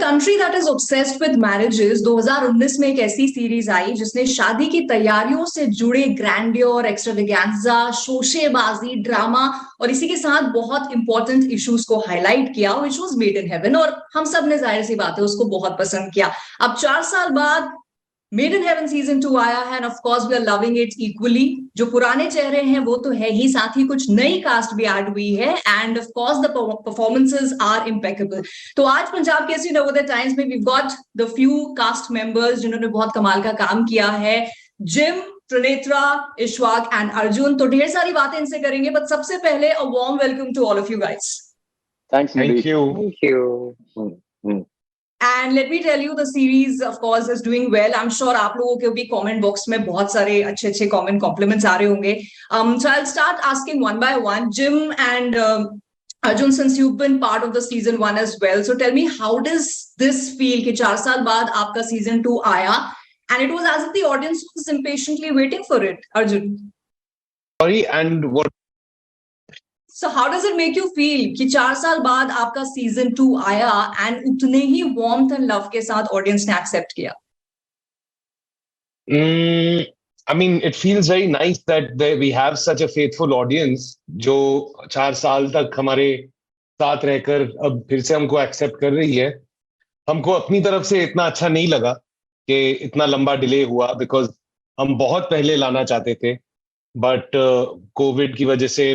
country that is obsessed with marriages, 2019 में एक ऐसी सीरीज आई जिसने शादी की तैयारियों से जुड़े ग्रैंडियर, एक्स्ट्रावेगेंजा, शोशेबाजी, ड्रामा और इसी के साथ बहुत इंपॉर्टेंट इश्यूज को हाईलाइट किया, which was Made in Heaven, और हम सब ने जाहिर सी बात है उसको बहुत पसंद किया। अब 4 साल बाद मेड इन हेवन सीजन 2 आया है, and of course we are loving it equally. जो पुराने चेहरे हैं वो तो है ही, साथ ही कुछ नई कास्ट भी ऐड हुई है, and of course the performances are impeccable. तो आज पंजाब केसरी नवोदय टाइम्स में we got the few cast members जिन्होंने बहुत कमाल का काम किया है, जिम, त्रिनेत्रा, इश्वाक एंड अर्जुन। तो ढेर सारी बातें इनसे करेंगे, बट सबसे पहले a warm welcome to all of you guys. Thank you. And let me tell you, the series of course is doing well. I'm sure आप लोगों के भी comment box में बहुत सारे अच्छे comment compliments आ रहे होंगे. So I'll start asking one by one. Jim and Arjun, since you've been part of the season 1 as well, so tell me, how does this feel कि 4 साल बाद आपका season 2 आया, and it was as if the audience was impatiently waiting for it. Arjun. Sorry, and what? So how does it make you feel कि 4 साल बाद आपका season 2 आया and उतने ही warmth and love के साथ audience ने accept किया? I mean, it feels very nice that we have such a faithful audience जो 4 साल तक हमारे साथ रहकर अब फिर से हमको accept कर रही है। हमको अपनी तरफ से इतना अच्छा नहीं लगा कि इतना लंबा डिले हुआ, because हम बहुत पहले लाना चाहते थे, but कोविड की वजह से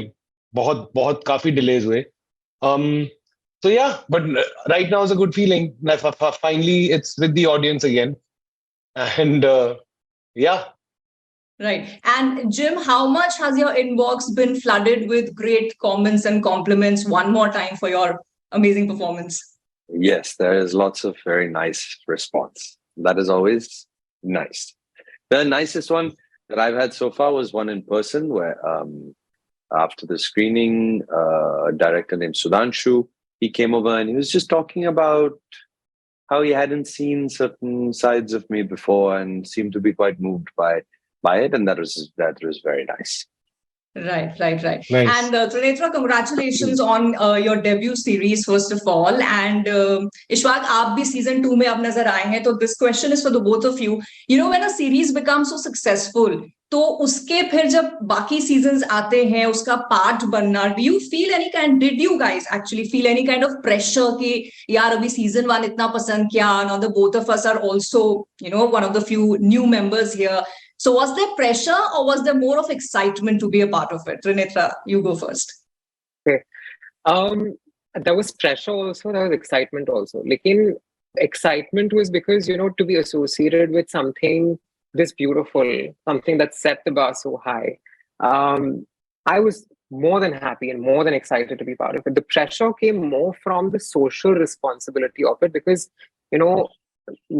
बहुत काफी डिलेज हुए. So yeah, but right now is a good feeling. Finally, it's with the audience again, and yeah. Right. And Jim, how much has your inbox been flooded with great comments and compliments one more time for your amazing performance? Yes, there is lots of very nice response. That is always nice. The nicest one that I've had so far was one in person where after the screening, a director named Sudhanshu, he came over and he was just talking about how he hadn't seen certain sides of me before and seemed to be quite moved by it, and that was very nice. Right. Nice. And Trinetra, congratulations on your debut series first of all, and Ishwak, आप भी season 2 में अब नजर आए हैं, तो this question is for the both of you. You know, when a series becomes so successful, तो उसके फिर जब बाकी seasons आते हैं उसका part बनना, did you guys actually feel any kind of pressure कि यार अभी season 1 इतना पसंद किया, now the both of us are also, you know, one of the few new members here. So was there pressure or was there more of excitement to be a part of it? Trinetra, you go first. Okay. There was pressure also, there was excitement also. Lekin excitement was because, you know, to be associated with something this beautiful, something that set the bar so high. I was more than happy and more than excited to be part of it. The pressure came more from the social responsibility of it because, you know,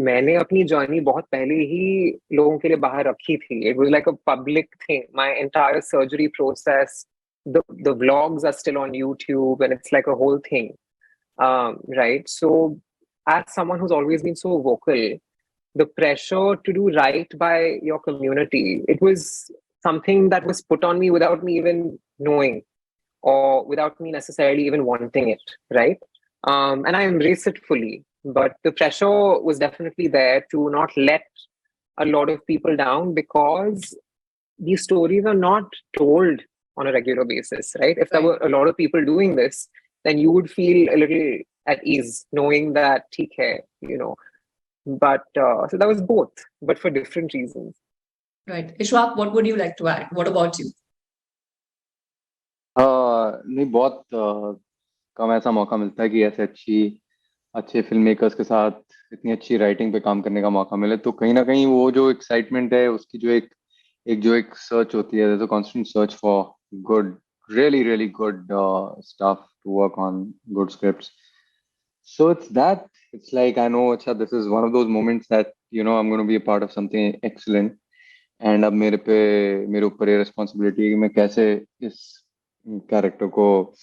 मैंने अपनी journey बहुत पहले ही लोगों के लिए बाहर रखी थी. It was like a public thing. My entire surgery process, the vlogs are still on YouTube, and it's like a whole thing, right? So as someone who's always been so vocal, the pressure to do right by your community, it was something that was put on me without me even knowing or without me necessarily even wanting it, right? And I embrace it fully. But the pressure was definitely there to not let a lot of people down because these stories are not told on a regular basis, right? If there were a lot of people doing this, then you would feel a little at ease knowing that, theek hai, you know. But so that was both, but for different reasons. Right. Ishwak, what would you like to add? What about you? नहीं, बहुत कम ऐसा मौका मिलता है कि ऐसे अच्छे film makers के साथ इतनी अच्छी राइटिंग पे काम करने का मौका मिले, तो कहीं ना कहीं वो जो एक्साइटमेंट है उसकी जो एक सर्च होती है, तो constant search for good, really good stuff to work on, good scripts. So it's like, I know this is one of those moments that, you know, I'm going to be a part of something excellent, and अब मेरे ऊपर ये responsibility है कि मैं कैसे इस character को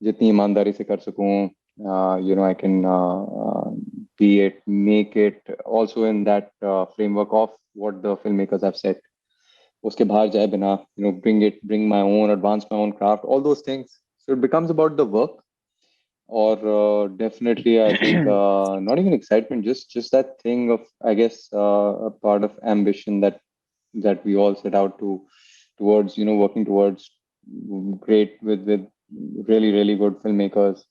जितनी ईमानदारी से कर सकूं, you know, I can make it also in that framework of what the filmmakers have said. Uske bahar jaye bina, you know, bring my own, advance my own craft, all those things. So it becomes about the work, or definitely I think not even excitement, just that thing of, I guess, a part of ambition that we all set out to towards, working towards great with really really good filmmakers,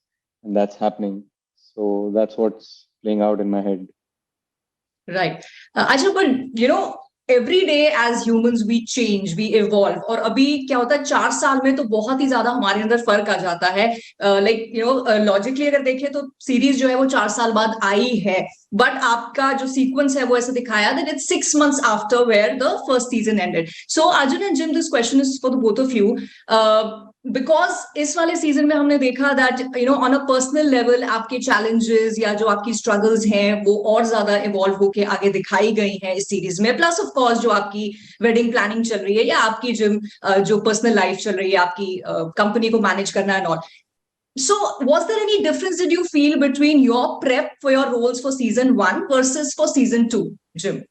and that's happening. So that's what's playing out in my head. Right. अच्छा, but every day as humans we change, we evolve. और अभी क्या होता है, 4 साल में तो बहुत ही ज्यादा हमारे अंदर फर्क आ जाता है. लाइक लॉजिकली अगर देखें तो सीरीज जो है वो 4 साल बाद आई है, बट आपका जो सीक्वेंस है वो ऐसे दिखाया that it's 6 months after where the first season ended. So Arjun and Jim, this question is for the both of you. Because इस वाले सीजन में हमने देखा that on a personal level आपके चैलेंजेस या जो आपकी स्ट्रगल्स हैं वो और ज्यादा इवॉल्व होके आगे दिखाई गई हैं इस सीरीज में. प्लस ऑफ कोर्स जो आपकी वेडिंग प्लानिंग चल रही है या आपकी जो पर्सनल लाइफ चल रही है, आपकी कंपनी को मैनेज करना and all. So was there any difference did you feel between your prep for your roles for season 1 versus for season 2, Jim?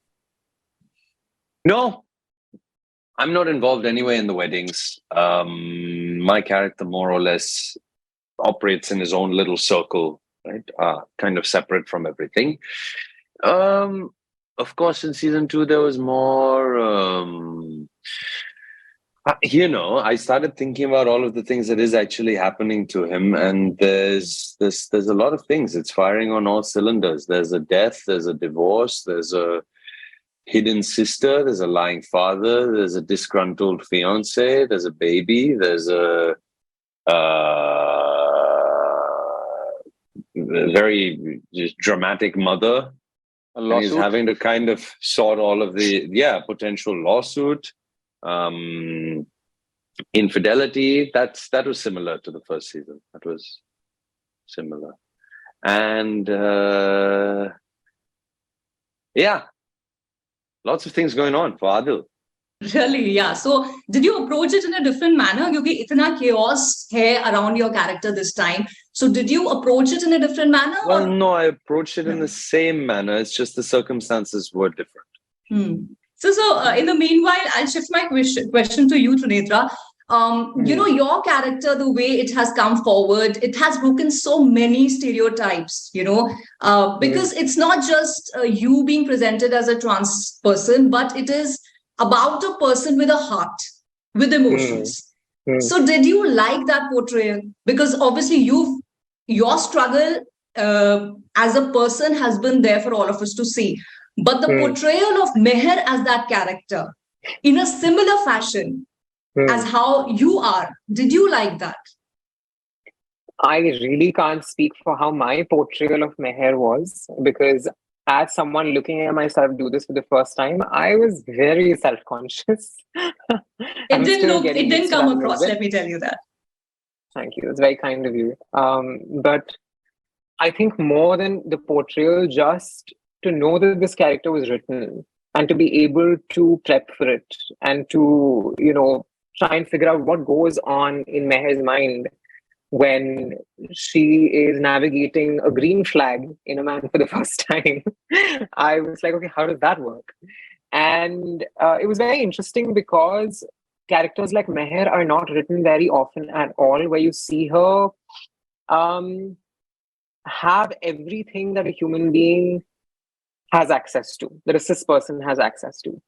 No, I'm not involved anyway in the weddings. My character more or less operates in his own little circle, right? Kind of separate from everything. Of course, in season 2, there was more, I started thinking about all of the things that is actually happening to him. And there's a lot of things. It's firing on all cylinders. There's a death, there's a divorce, there's a hidden sister, there's a lying father, there's a disgruntled fiance, there's a baby, there's a very just dramatic mother. A lawsuit. He's having to kind of sort all of the potential lawsuit, infidelity. That was similar to the first season. That was similar, and lots of things going on for Adil. Really, yeah. So did you approach it in a different manner? क्योंकि इतना chaos है around your character this time. So did you approach it in a different manner? Well, no, I approached it in the same manner. It's just the circumstances were different. So in the meanwhile, I'll shift my question to you, Trinetra. Your character, the way it has come forward, it has broken so many stereotypes, because it's not just you being presented as a trans person, but it is about a person with a heart, with emotions. So did you like that portrayal? Because obviously your struggle as a person has been there for all of us to see. But the portrayal of Meher as that character in a similar fashion as how you are, did you like that? I really can't speak for how my portrayal of Meher was, because as someone looking at myself do this for the first time, I was very self-conscious. It didn't come across, let me tell you that. Thank you. It's very kind of you. But I think more than the portrayal, just to know that this character was written and to be able to prep for it and to, try and figure out what goes on in Meher's mind when she is navigating a green flag in a man for the first time. I was like, okay, how does that work? And it was very interesting because characters like Meher are not written very often at all, where you see her have everything that a human being has access to, that a cis person has access to,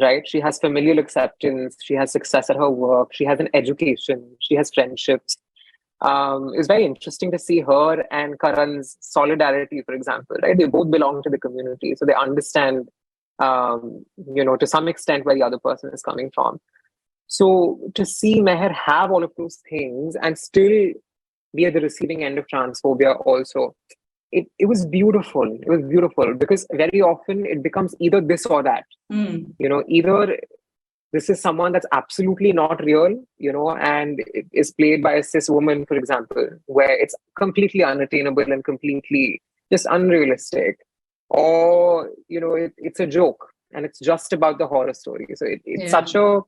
right? She has familial acceptance, she has success at her work, she has an education, she has friendships. It's very interesting to see her and Karan's solidarity, for example, right? They both belong to the community, so they understand, to some extent where the other person is coming from. So to see Meher have all of those things and still be at the receiving end of transphobia also, it was beautiful. It was beautiful because very often it becomes either this or that. Either this is someone that's absolutely not real, and it is played by a cis woman, for example, where it's completely unattainable and completely just unrealistic. Or, it's a joke and it's just about the horror story. So it's such a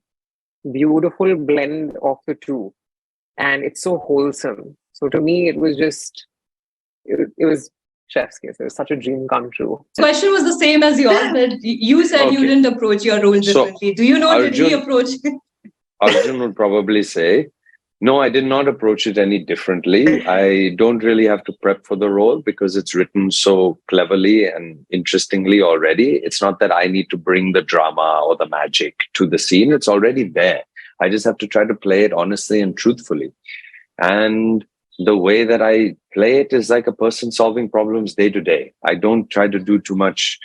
beautiful blend of the two. And it's so wholesome. So to me, it was just, it was chef's kiss. It was such a dream come true. The question was the same as yours, but you said you didn't approach your role differently. Do you know, did he approach? Arjun would probably say No, I did not approach it any differently. I don't really have to prep for the role because it's written so cleverly and interestingly already. It's not that I need to bring the drama or the magic to the scene. It's already there. I just have to try to play it honestly and truthfully. And the way that I play it is like a person solving problems day to day. I don't try to do too much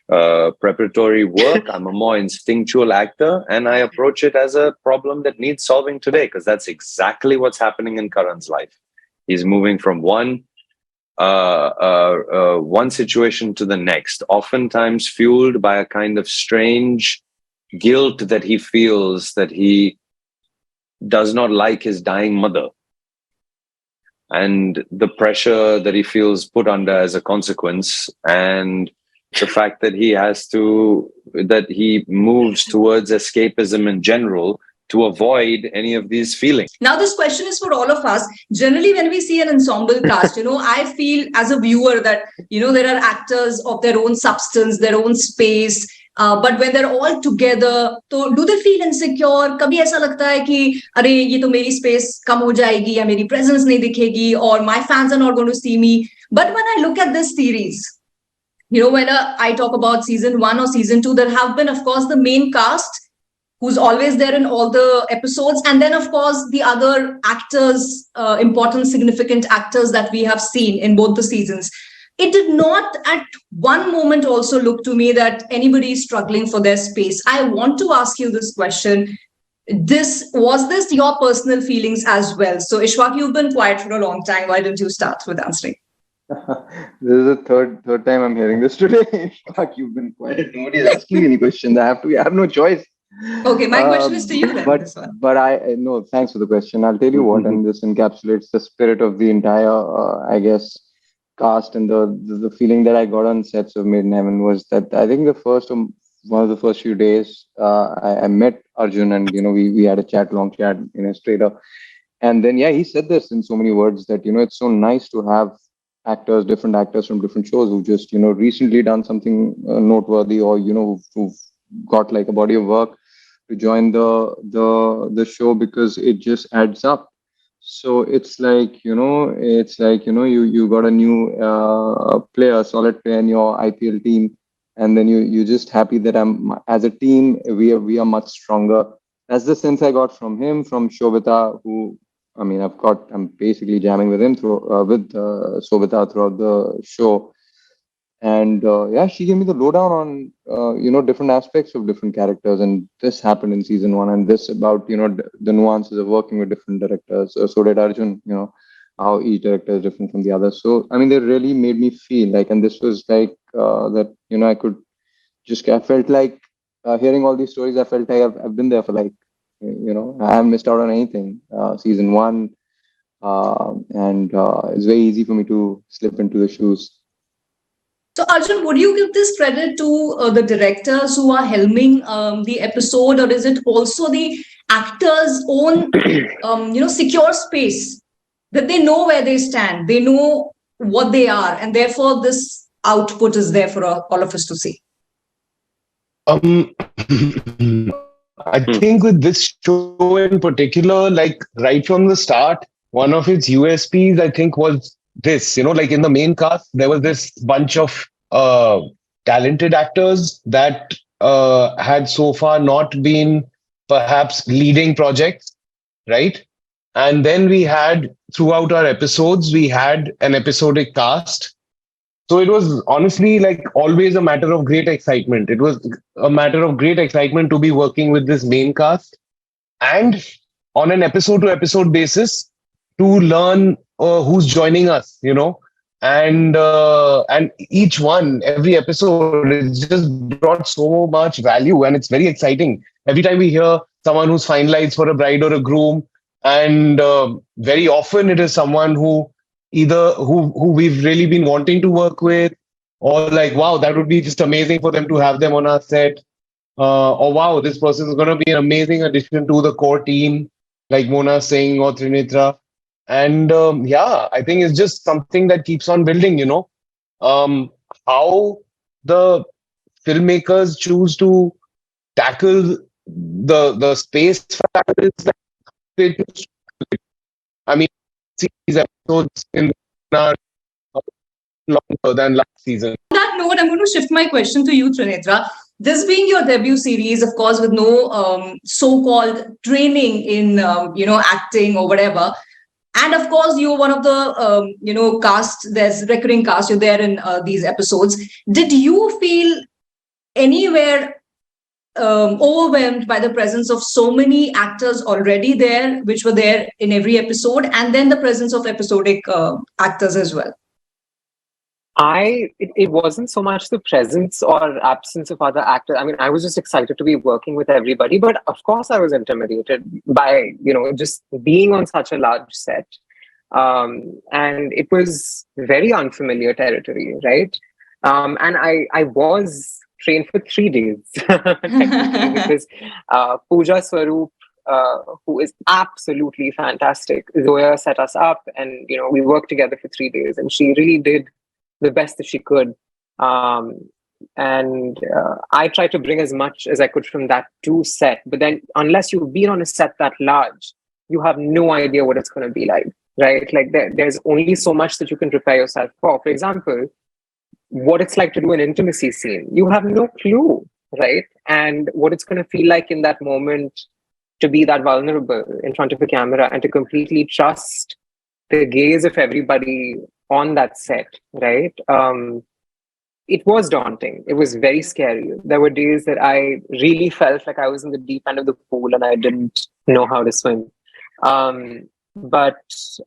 preparatory work. I'm a more instinctual actor, and I approach it as a problem that needs solving today, because that's exactly what's happening in Karan's life. He's moving from one situation to the next, oftentimes fueled by a kind of strange guilt that he feels that he does not like his dying mother, and the pressure that he feels put under as a consequence, and the fact that he moves towards escapism in general to avoid any of these feelings. Now, this question is for all of us. Generally, when we see an ensemble cast, I feel as a viewer that, there are actors of their own substance, their own space. But when they're all together, so do they feel insecure? कभी ऐसा लगता है कि अरे ये तो मेरी space कम हो जाएगी या मेरी presence नहीं दिखेगी, or my fans are not going to see me. But when I look at this series, whether I talk about season 1 or season 2, there have been, of course, the main cast who's always there in all the episodes, and then, of course, the other actors, important, significant actors that we have seen in both the seasons. It did not at one moment also look to me that anybody is struggling for their space. I want to ask you this question. Was this your personal feelings as well? So Ishwak, you've been quiet for a long time. Why don't you start with answering? This is the third time I'm hearing this today. Ishwak, you've been quiet. Nobody is asking me any questions. I have no choice. Okay, my question is to you then. But no, thanks for the question. I'll tell you what, and this encapsulates the spirit of the entire, I guess, cast, and the feeling that I got on sets of Made in Heaven was that I think one of the first few days, I met Arjun, and we had a long chat, straight up, and then he said this in so many words that it's so nice to have different actors from different shows who just recently done something noteworthy, or who've got like a body of work to join the show, because it just adds up. So it's like, you got a new player, solid player in your IPL team, and then you're just happy that as a team, we are much stronger. That's the sense I got from him, from Shobita, who, I'm basically jamming with him with Shobita throughout the show. And she gave me the lowdown on different aspects of different characters, and this happened in season 1, and this about the nuances of working with different directors. So did Arjun, how each director is different from the other. So they really made me feel like, and this was like that I felt like hearing all these stories. I felt like I've been there for like I haven't missed out on anything. Season 1, and it's very easy for me to slip into the shoes. So Arjun, would you give this credit to the directors who are helming the episode, or is it also the actors' own, secure space, that they know where they stand, they know what they are, and therefore this output is there for all of us to see? I think with this show in particular, like right from the start, one of its USPs, I think, was this, like in the main cast, there was this bunch of talented actors that had so far not been perhaps leading projects, right? And then we had, throughout our episodes, we had an episodic cast. So it was honestly like always a matter of great excitement. It was a matter of great excitement to be working with this main cast, and on an episode to episode basis to learn who's joining us, and every episode is just brought so much value, and it's very exciting. Every time we hear someone who's finalized for a bride or a groom, and very often it is someone who we've really been wanting to work with, or like, wow, that would be just amazing for them to have them on our set, or wow, this person is going to be an amazing addition to the core team, like Mona Singh or Trinitra. And I think it's just something that keeps on building, how the filmmakers choose to tackle the space factors. I mean, these episodes are longer than last season. On that note, I'm going to shift my question to you, Trinitra. This being your debut series, of course, with no so-called training in acting or whatever, and of course, you're one of the cast. There's recurring cast. You're there in these episodes. Did you feel anywhere overwhelmed by the presence of so many actors already there, which were there in every episode, and then the presence of episodic actors as well? It wasn't so much the presence or absence of other actors. I mean, I was just excited to be working with everybody, but of course I was intimidated by, just being on such a large set. And it was very unfamiliar territory, right? And I was trained for 3 days, technically, because Pooja Swaroop, who is absolutely fantastic, Zoya set us up, and we worked together for 3 days, and she really did the best that she could. And I tried to bring as much as I could from that to set. But then unless you've been on a set that large, you have no idea what it's going to be like, right? Like there's only so much that you can prepare yourself for. For example, what it's like to do an intimacy scene. You have no clue, right? And what it's going to feel like in that moment to be that vulnerable in front of a camera and to completely trust the gaze of everybody on that set, right? It was daunting. It was very scary. There were days that I really felt like I was in the deep end of the pool and I didn't know how to swim. But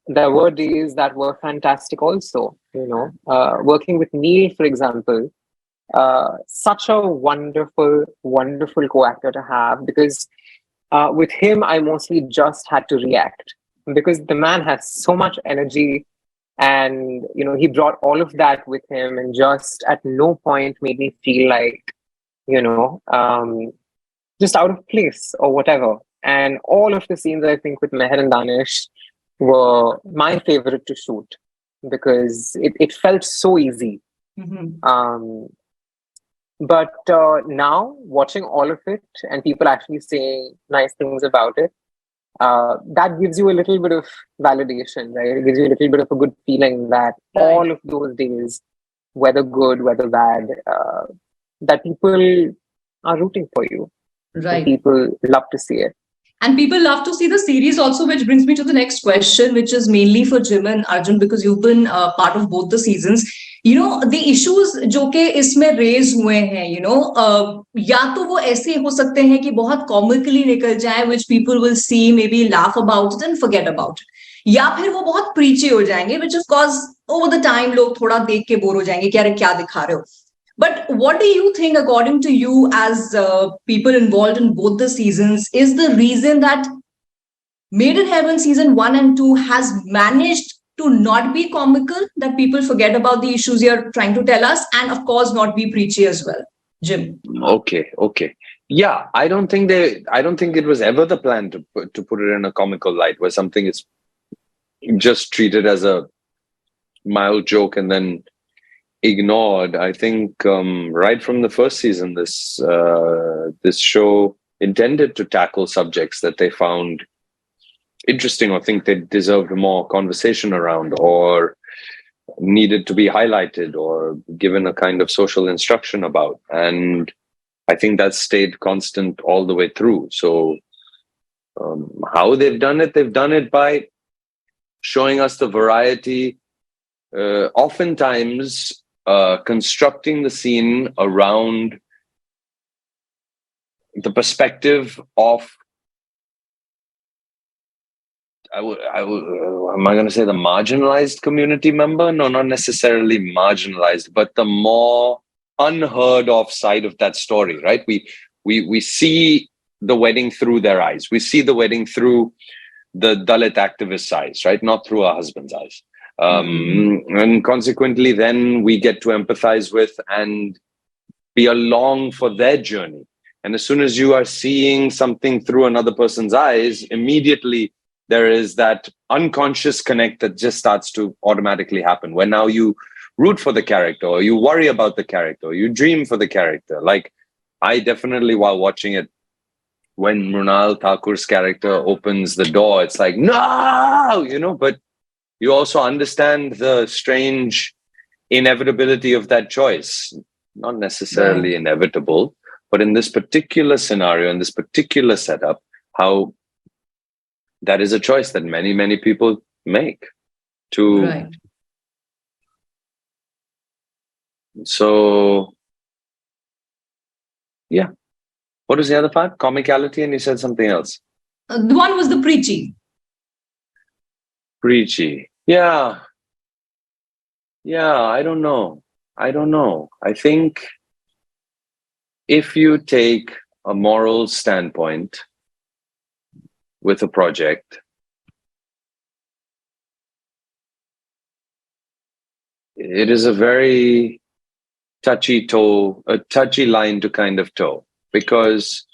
there were days that were fantastic also, working with Neil, for example, such a wonderful, wonderful co-actor to have, because with him, I mostly just had to react because the man has so much energy. And, he brought all of that with him and just at no point made me feel like, just out of place or whatever. And all of the scenes, I think, with Meher and Danish were my favorite to shoot because it felt so easy. Mm-hmm. But now, watching all of it and people actually saying nice things about it, that gives you a little bit of validation, right? It gives you a little bit of a good feeling that all of those days, whether good, whether bad, that people are rooting for you. Right. People love to see it. And people love to see the series also, which brings me to the next question, which is mainly for Jim and Arjun, because you've been part of both the seasons. The issues जो के इसमें raise हुए हैं, या तो वो ऐसे हो सकते हैं कि बहुत कॉमिकली निकल जाए, which people will see, maybe laugh about it and forget about it, या फिर वो बहुत preachy हो जाएंगे, which of course over the time लोग थोड़ा देख के बोर हो जाएंगे कि अरे क्या दिखा रहे हो. But what do you think, according to you, as people involved in both the seasons, is the reason that Made in Heaven season 1 and 2 has managed to not be comical, that people forget about the issues you're trying to tell us, and of course not be preachy as well? Jim. Okay. Yeah, I don't think it was ever the plan to put it in a comical light where something is just treated as a mild joke and then ignored. I think right from the first season, this show intended to tackle subjects that they found interesting or think they deserved more conversation around or needed to be highlighted or given a kind of social instruction about. And I think that stayed constant all the way through. So how they've done it by showing us the variety, oftentimes constructing the scene around the perspective of, am I going to say the marginalized community member? No, not necessarily marginalized, but the more unheard of side of that story, right? We see the wedding through their eyes. We see the wedding through the Dalit activist's eyes, right? Not through our husband's eyes. And consequently, then we get to empathize with and be along for their journey. And as soon as you are seeing something through another person's eyes, immediately there is that unconscious connect that just starts to automatically happen, where now you root for the character, or you worry about the character, or you dream for the character. Like, I definitely, while watching it, when Mrunal Thakur's character opens the door, it's like, no, but you also understand the strange inevitability of that choice. Not necessarily inevitable, but in this particular scenario, in this particular setup, how that is a choice that many, many people make to. Right. So, yeah. What was the other part? Comicality, and you said something else. The one was the preachy. Preachy. Yeah. I don't know. I think if you take a moral standpoint with a project, it is a very touchy line to kind of toe, because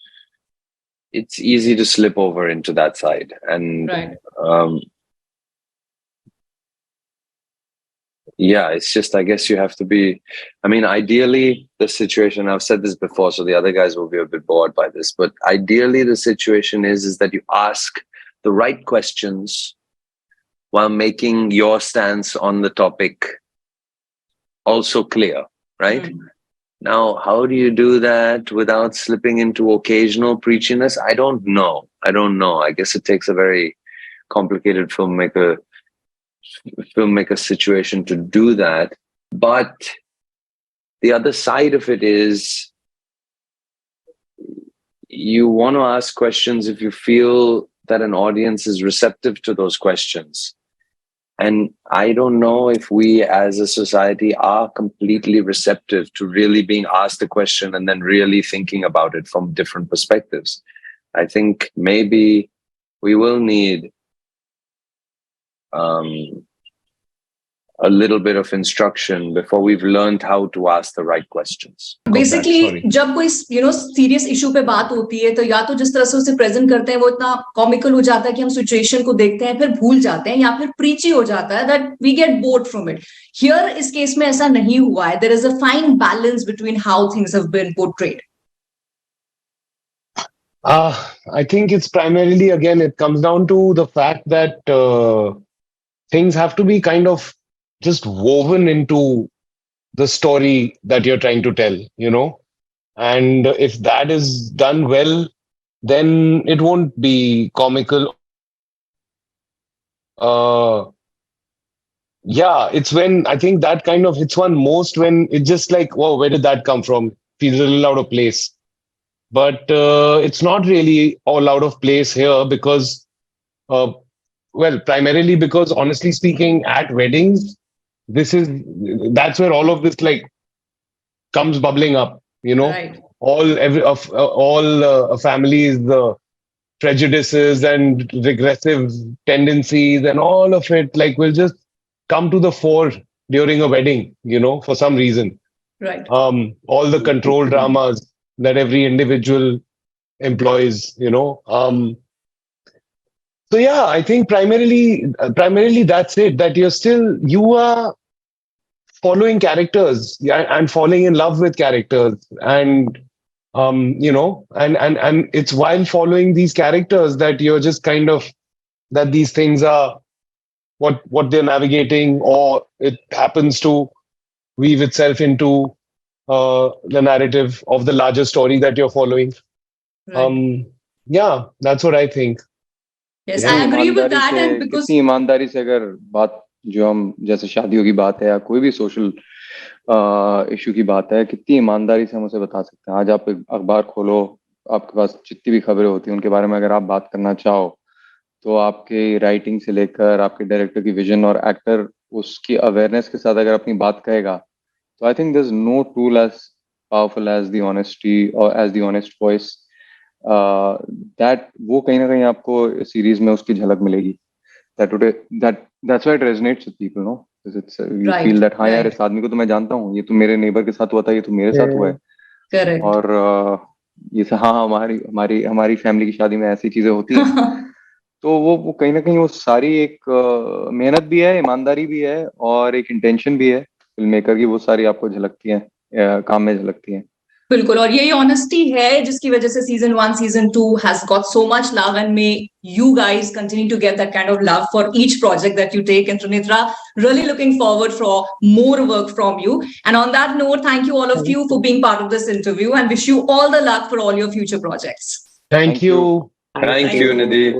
it's easy to slip over into that side. And Right. Yeah, it's just, I guess you have to be, I mean, ideally the situation, I've said this before, so the other guys will be a bit bored by this, but ideally the situation is that you ask the right questions while making your stance on the topic also clear, right? Now, how do you do that without slipping into occasional preachiness? I don't know. I guess it takes a very complicated filmmaker situation to do that. But the other side of it is you want to ask questions if you feel that an audience is receptive to those questions. And I don't know if we as a society are completely receptive to really being asked a question and then really thinking about it from different perspectives. I think maybe we will need a little bit of instruction before we've learned how to ask the right questions. Basically जब कोई serious issue पे बात होती है तो या तो जिस तरह से उसे प्रेजेंट करते हैं वो इतना कॉमिकल हो जाता है कि हम सिचुएशन को देखते हैं फिर भूल जाते हैं, या फिर प्रीची हो जाता है that we get bored from it. Here इस केस में ऐसा नहीं हुआ है. There is a fine balance between how things have been portrayed. I think it's primarily, again, it comes down to the fact that things have to be kind of just woven into the story that you're trying to tell, and if that is done well, then it won't be comical. It's when I think that kind of hits one most, when it's just like, whoa, where did that come from? Feels a little out of place. But it's not really all out of place here because, primarily because, honestly speaking, at weddings, that's where all of this like comes bubbling up, Right. all families, the prejudices and regressive tendencies and all of it like will just come to the fore during a wedding, for some reason. Right. All the control dramas that every individual employs, So yeah, I think primarily that's it, that you are following characters and falling in love with characters, and and it's while following these characters that you're just kind of, that these things are what they're navigating, or it happens to weave itself into the narrative of the larger story that you're following. Right. Yeah, that's what I think. Yes, I agree with that. And because कितनी ईमानदारी से अगर बात जो हम जैसे शादियों की बात है या कोई भी सोशल इशू की बात है, कितनी ईमानदारी से हम उसे बता सकते हैं. आज आप अखबार खोलो, आपके पास जितनी भी खबरें होती हैं उनके बारे में अगर आप बात करना चाहो तो आपके राइटिंग से लेकर आपके डायरेक्टर की विजन और एक्टर उसकी अवेयरनेस के साथ अगर अपनी बात कहेगा, तो I think there is no tool as powerful as the honesty और as the honest voice. That वो कहीं ना कहीं आपको सीरीज में उसकी झलक मिलेगी. That's why it resonates with people, no? Because it's you Right, feel that हाँ यार right. इस आदमी को तो मैं जानता हूँ, ये तो मेरे नेबर के साथ हुआ था, ये तो मेरे साथ हुआ है. correct. और ये हाँ हमारी फैमिली की शादी में ऐसी चीजें होती हैं. तो वो कहीं ना कहीं वो सारी एक मेहनत भी है, ईमानदारी भी है और एक इंटेंशन भी है फिल्म मेकर की, वो सारी आपको झलकती हैं, काम में झलकती हैं. बिल्कुल, और यही ऑनेस्टी है जिसकी वजह से season 1 season 2 has got so much love, and may you guys continue to get that kind of love for each project that you take. And Trinitra, really looking forward for more work from you. And on that note, thank you all of you for being part of this interview, and wish you all the luck for all your future projects. Thank you. Thank you, Nidhi.